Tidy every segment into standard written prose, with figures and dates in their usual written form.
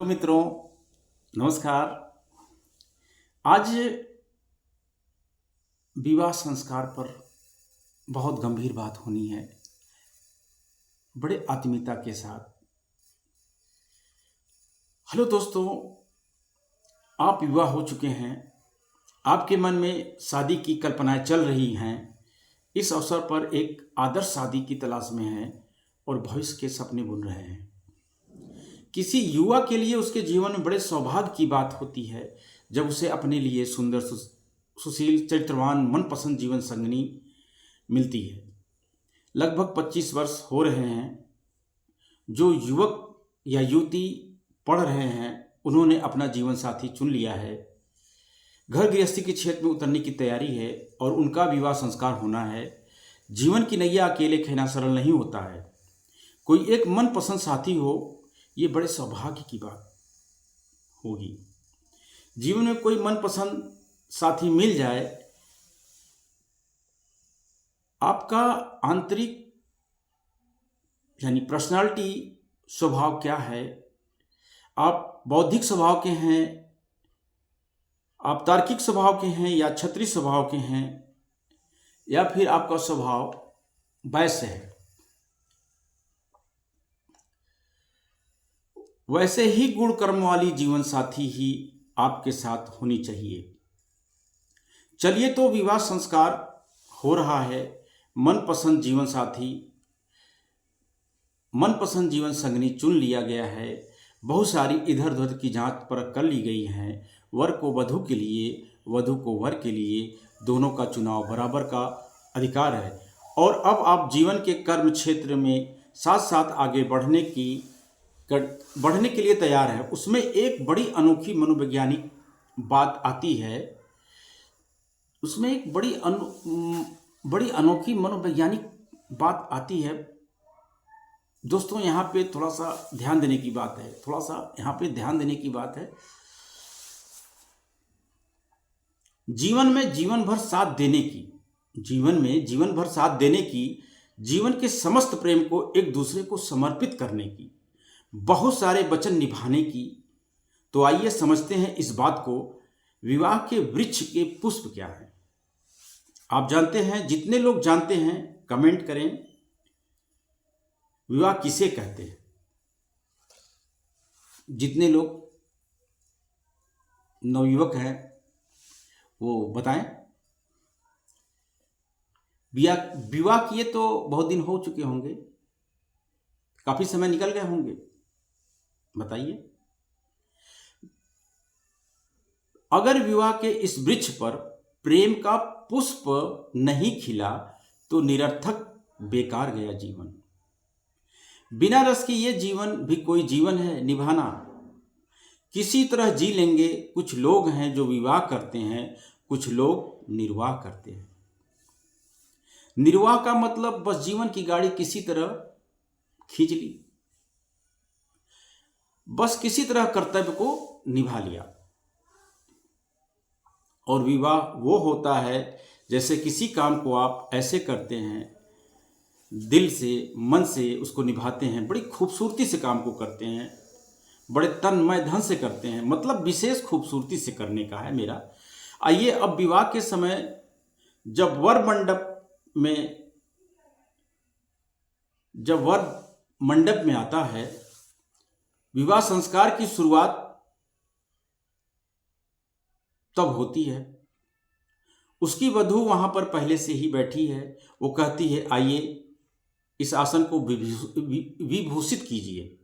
तो मित्रों, नमस्कार। आज विवाह संस्कार पर बहुत गंभीर बात होनी है, बड़े आत्मीयता के साथ। हेलो दोस्तों, आप विवाह हो चुके हैं, आपके मन में शादी की कल्पनाएं चल रही हैं। इस अवसर पर एक आदर्श शादी की तलाश में हैं और भविष्य के सपने बुन रहे हैं। किसी युवा के लिए उसके जीवन में बड़े सौभाग्य की बात होती है जब उसे अपने लिए सुंदर, सुशील, चरित्रवान, मनपसंद जीवन संगनी मिलती है। लगभग 25 वर्ष हो रहे हैं जो युवक या युवती पढ़ रहे हैं, उन्होंने अपना जीवन साथी चुन लिया है। घर गृहस्थी के क्षेत्र में उतरने की तैयारी है और उनका विवाह संस्कार होना है। जीवन की नैया अकेले खेना सरल नहीं होता है। कोई एक मनपसंद साथी हो, ये बड़े सौभाग्य की बात होगी। जीवन में कोई मनपसंद साथी मिल जाए, आपका आंतरिक यानी पर्सनालिटी स्वभाव क्या है, आप बौद्धिक स्वभाव के हैं, आप तार्किक स्वभाव के हैं या क्षत्रिय स्वभाव के हैं, या फिर आपका स्वभाव वैश्य है, वैसे ही गुण कर्म वाली जीवन साथी ही आपके साथ होनी चाहिए। चलिए, तो विवाह संस्कार हो रहा है। मनपसंद जीवन साथी, मनपसंद जीवन संगनी चुन लिया गया है। बहुत सारी इधर उधर की जांच परख कर ली गई है। वर को वधु के लिए, वधु को वर के लिए, दोनों का चुनाव बराबर का अधिकार है। और अब आप जीवन के कर्म क्षेत्र में साथ साथ आगे बढ़ने के लिए तैयार है। उसमें एक बड़ी अनोखी मनोवैज्ञानिक बात आती है। उसमें एक बड़ी अनोखी मनोवैज्ञानिक बात आती है। दोस्तों, यहाँ पे थोड़ा सा ध्यान देने की बात है, जीवन में जीवन भर साथ देने की, जीवन के समस्त प्रेम को एक दूसरे को समर्पित करने की, बहुत सारे वचन निभाने की। तो आइए समझते हैं इस बात को। विवाह के वृक्ष के पुष्प क्या है? आप जानते हैं? जितने लोग जानते हैं कमेंट करें। विवाह किसे कहते हैं? जितने लोग नवयुवक हैं वो बताएं। विवाह किए तो बहुत दिन हो चुके होंगे, काफी समय निकल गए होंगे, बताइए। अगर विवाह के इस वृक्ष पर प्रेम का पुष्प नहीं खिला तो निरर्थक, बेकार गया जीवन। बिना रस के ये जीवन भी कोई जीवन है निभाना। किसी तरह जी लेंगे। कुछ लोग हैं जो विवाह करते हैं, कुछ लोग निर्वाह करते हैं। निर्वाह का मतलब बस जीवन की गाड़ी किसी तरह खींच ली, बस किसी तरह कर्तव्य को निभा लिया। और विवाह वो होता है जैसे किसी काम को आप ऐसे करते हैं, दिल से, मन से उसको निभाते हैं, बड़ी खूबसूरती से काम को करते हैं, बड़े तन्मय धन से करते हैं। मतलब विशेष खूबसूरती से करने का है मेरा। आइए, अब विवाह के समय जब वर मंडप में आता है, विवाह संस्कार की शुरुआत तब होती है। उसकी वधू वहां पर पहले से ही बैठी है। वो कहती है, आइए इस आसन को विभूषित कीजिए।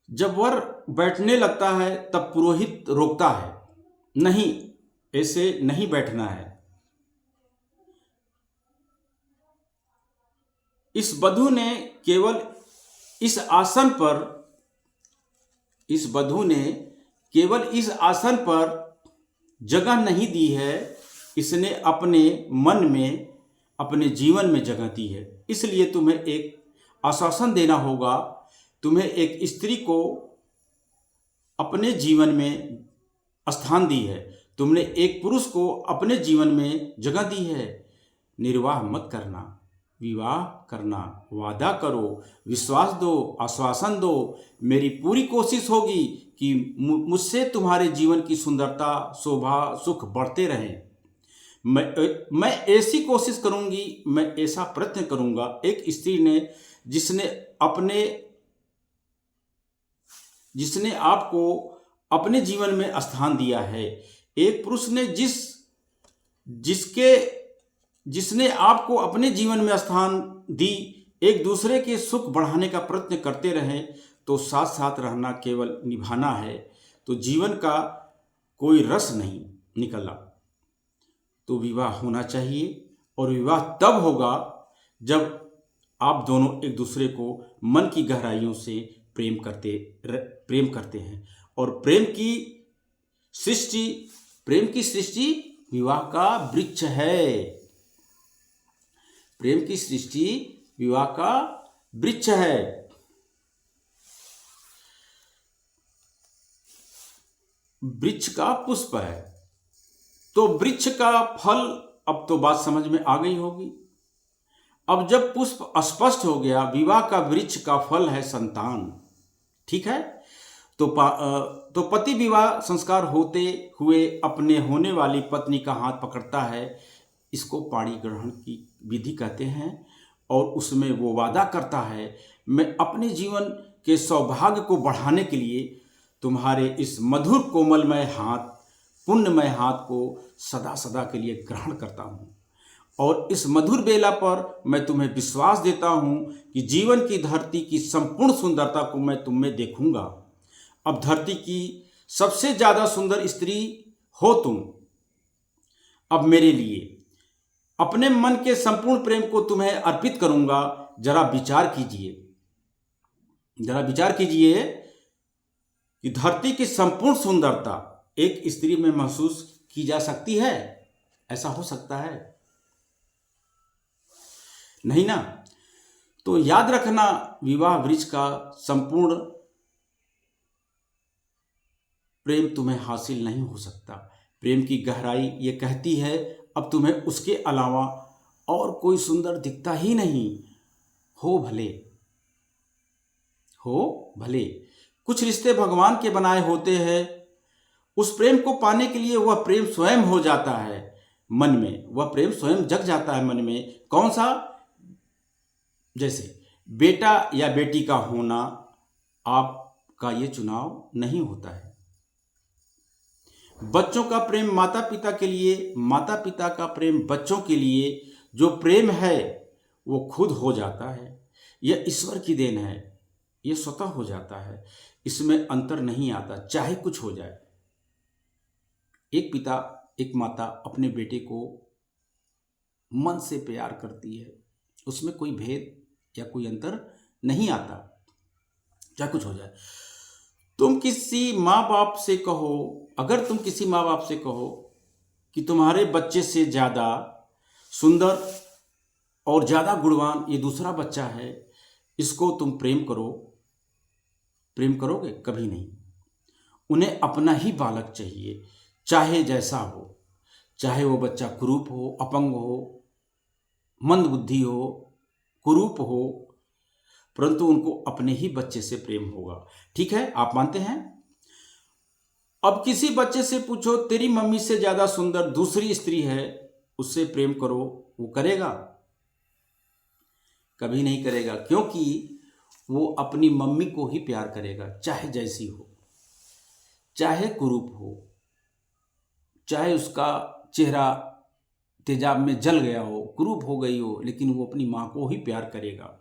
जब वर बैठने लगता है तब पुरोहित रोकता है, नहीं, ऐसे नहीं बैठना है। इस वधू ने केवल इस आसन पर जगह नहीं दी है, इसने अपने मन में, अपने जीवन में जगह दी है। इसलिए तुम्हें एक आश्वासन देना होगा। तुम्हें एक स्त्री को अपने जीवन में स्थान दी है, तुमने एक पुरुष को अपने जीवन में जगह दी है। निर्वाह मत करना, विवाह करना। वादा करो, विश्वास दो, आश्वासन दो। मेरी पूरी कोशिश होगी कि मुझसे तुम्हारे जीवन की सुंदरता, शोभा, सुख बढ़ते रहें। मैं ऐसी कोशिश करूंगी, मैं ऐसा प्रयत्न करूंगा। एक स्त्री ने जिसने आपको अपने जीवन में स्थान दिया है, एक पुरुष ने जिसने आपको अपने जीवन में स्थान दी, एक दूसरे के सुख बढ़ाने का प्रयत्न करते रहें, तो साथ साथ रहना केवल निभाना है, तो जीवन का कोई रस नहीं निकला। तो विवाह होना चाहिए, और विवाह तब होगा जब आप दोनों एक दूसरे को मन की गहराइयों से प्रेम करते हैं। और प्रेम की सृष्टि विवाह का वृक्ष है। प्रेम की सृष्टि विवाह का वृक्ष है। वृक्ष का पुष्प है, तो वृक्ष का फल, अब तो बात समझ में आ गई होगी। अब जब पुष्प स्पष्ट हो गया, विवाह का वृक्ष का फल है संतान। ठीक है, तो पति विवाह संस्कार होते हुए अपने होने वाली पत्नी का हाथ पकड़ता है। इसको पाणी ग्रहण की विधि कहते हैं। और उसमें वो वादा करता है, मैं अपने जीवन के सौभाग्य को बढ़ाने के लिए तुम्हारे इस मधुर कोमलमय हाथ, पुण्यमय हाथ को सदा सदा के लिए ग्रहण करता हूँ। और इस मधुर बेला पर मैं तुम्हें विश्वास देता हूँ कि जीवन की धरती की संपूर्ण सुंदरता को मैं तुम में देखूंगा। अब धरती की सबसे ज़्यादा सुंदर स्त्री हो तुम। अब मेरे लिए अपने मन के संपूर्ण प्रेम को तुम्हें अर्पित करूंगा। जरा विचार कीजिए कि धरती की संपूर्ण सुंदरता एक स्त्री में महसूस की जा सकती है? ऐसा हो सकता है? नहीं ना। तो याद रखना, विवाह वृक्ष का संपूर्ण प्रेम तुम्हें हासिल नहीं हो सकता। प्रेम की गहराई ये कहती है, अब तुम्हें उसके अलावा और कोई सुंदर दिखता ही नहीं। हो भले कुछ रिश्ते भगवान के बनाए होते हैं। उस प्रेम को पाने के लिए वह प्रेम स्वयं हो जाता है मन में, वह प्रेम स्वयं जग जाता है मन में। कौन सा? जैसे बेटा या बेटी का होना आपका ये चुनाव नहीं होता है। बच्चों का प्रेम माता पिता के लिए, माता पिता का प्रेम बच्चों के लिए, जो प्रेम है वो खुद हो जाता है। यह ईश्वर की देन है, यह स्वतः हो जाता है। इसमें अंतर नहीं आता, चाहे कुछ हो जाए। एक पिता, एक माता अपने बेटे को मन से प्यार करती है, उसमें कोई भेद या कोई अंतर नहीं आता, चाहे कुछ हो जाए। तुम किसी माँ बाप से कहो, अगर तुम किसी माँ बाप से कहो कि तुम्हारे बच्चे से ज़्यादा सुंदर और ज़्यादा गुणवान ये दूसरा बच्चा है, इसको तुम प्रेम करोगे? कभी नहीं। उन्हें अपना ही बालक चाहिए, चाहे जैसा हो, चाहे वो बच्चा कुरूप हो, अपंग हो, मंदबुद्धि हो, कुरूप हो, परंतु उनको अपने ही बच्चे से प्रेम होगा। ठीक है, आप मानते हैं? अब किसी बच्चे से पूछो, तेरी मम्मी से ज्यादा सुंदर दूसरी स्त्री है, उससे प्रेम करो, वो करेगा? कभी नहीं करेगा, क्योंकि वो अपनी मम्मी को ही प्यार करेगा, चाहे जैसी हो, चाहे कुरूप हो, चाहे उसका चेहरा तेजाब में जल गया हो, कुरूप हो गई हो, लेकिन वो अपनी मां को ही प्यार करेगा।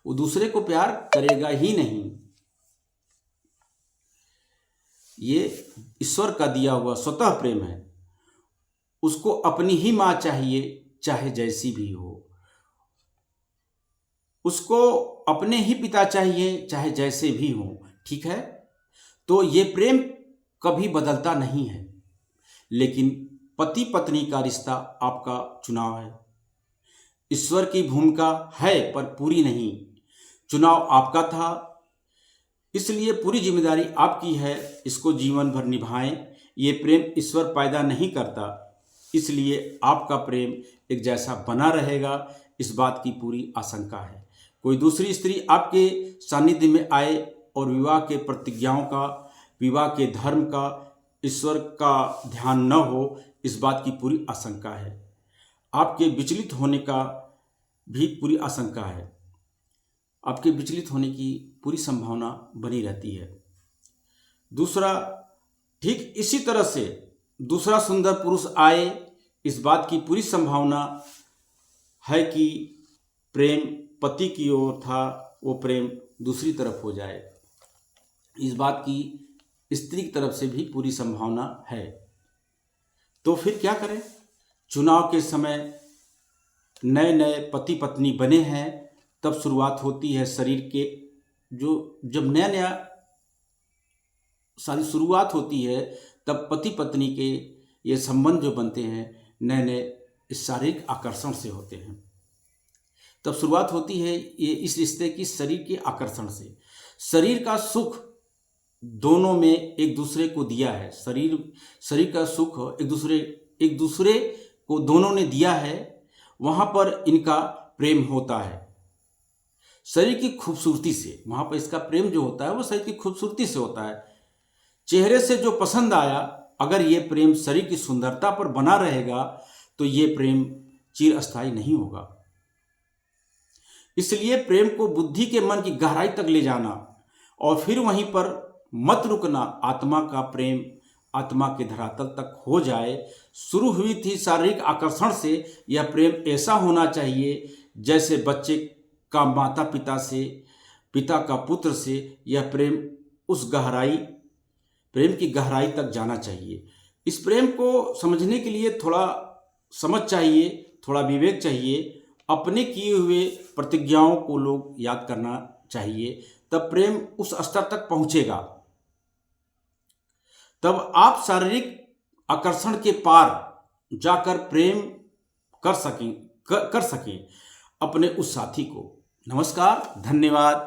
वो दूसरे को प्यार करेगा ही नहीं। ये ईश्वर का दिया हुआ स्वतः प्रेम है। उसको अपनी ही मां चाहिए, चाहे जैसी भी हो। उसको अपने ही पिता चाहिए, चाहे जैसे भी हो। ठीक है, तो ये प्रेम कभी बदलता नहीं है। लेकिन पति पत्नी का रिश्ता आपका चुनाव है। ईश्वर की भूमिका है पर पूरी नहीं। चुनाव आपका था, इसलिए पूरी जिम्मेदारी आपकी है। इसको जीवन भर निभाएं। ये प्रेम ईश्वर पैदा नहीं करता, इसलिए आपका प्रेम एक जैसा बना रहेगा, इस बात की पूरी आशंका है। कोई दूसरी स्त्री आपके सानिध्य में आए और विवाह के प्रतिज्ञाओं का, विवाह के धर्म का, ईश्वर का ध्यान न हो, इस बात की पूरी आशंका है। आपके विचलित होने का भी पूरी आशंका है। आपके विचलित होने की पूरी संभावना बनी रहती है। दूसरा, ठीक इसी तरह से दूसरा सुंदर पुरुष आए, इस बात की पूरी संभावना है कि प्रेम पति की ओर था, वो प्रेम दूसरी तरफ हो जाए, इस बात की स्त्री की तरफ से भी पूरी संभावना है। तो फिर क्या करें? चुनाव के समय नए नए पति पत्नी बने हैं, तब शुरुआत होती है शरीर के, जब नया नया सारी शुरुआत होती है, तब पति पत्नी के ये संबंध जो बनते हैं नए नए शारीरिक आकर्षण से होते हैं। तब शुरुआत होती है ये इस रिश्ते की शरीर के आकर्षण से। शरीर का सुख दोनों में एक दूसरे को दिया है, शरीर का सुख एक दूसरे को दोनों ने दिया है, वहाँ पर इनका प्रेम होता है शरीर की खूबसूरती से। वहाँ पर इसका प्रेम जो होता है वो शरीर की खूबसूरती से होता है। चेहरे से जो पसंद आया, अगर ये प्रेम शरीर की सुंदरता पर बना रहेगा तो ये प्रेम चिरस्थायी नहीं होगा। इसलिए प्रेम को बुद्धि के मन की गहराई तक ले जाना और फिर वहीं पर मत रुकना। आत्मा का प्रेम आत्मा के धरातल तक हो जाए। शुरू हुई थी शारीरिक आकर्षण से, यह प्रेम ऐसा होना चाहिए जैसे बच्चे का माता पिता से, पिता का पुत्र से। यह प्रेम प्रेम की गहराई तक जाना चाहिए। इस प्रेम को समझने के लिए थोड़ा समझ चाहिए, थोड़ा विवेक चाहिए। अपने किए हुए प्रतिज्ञाओं को लोग याद करना चाहिए, तब प्रेम उस स्तर तक पहुंचेगा। तब आप शारीरिक आकर्षण के पार जाकर प्रेम कर सकें अपने उस साथी को। नमस्कार, धन्यवाद।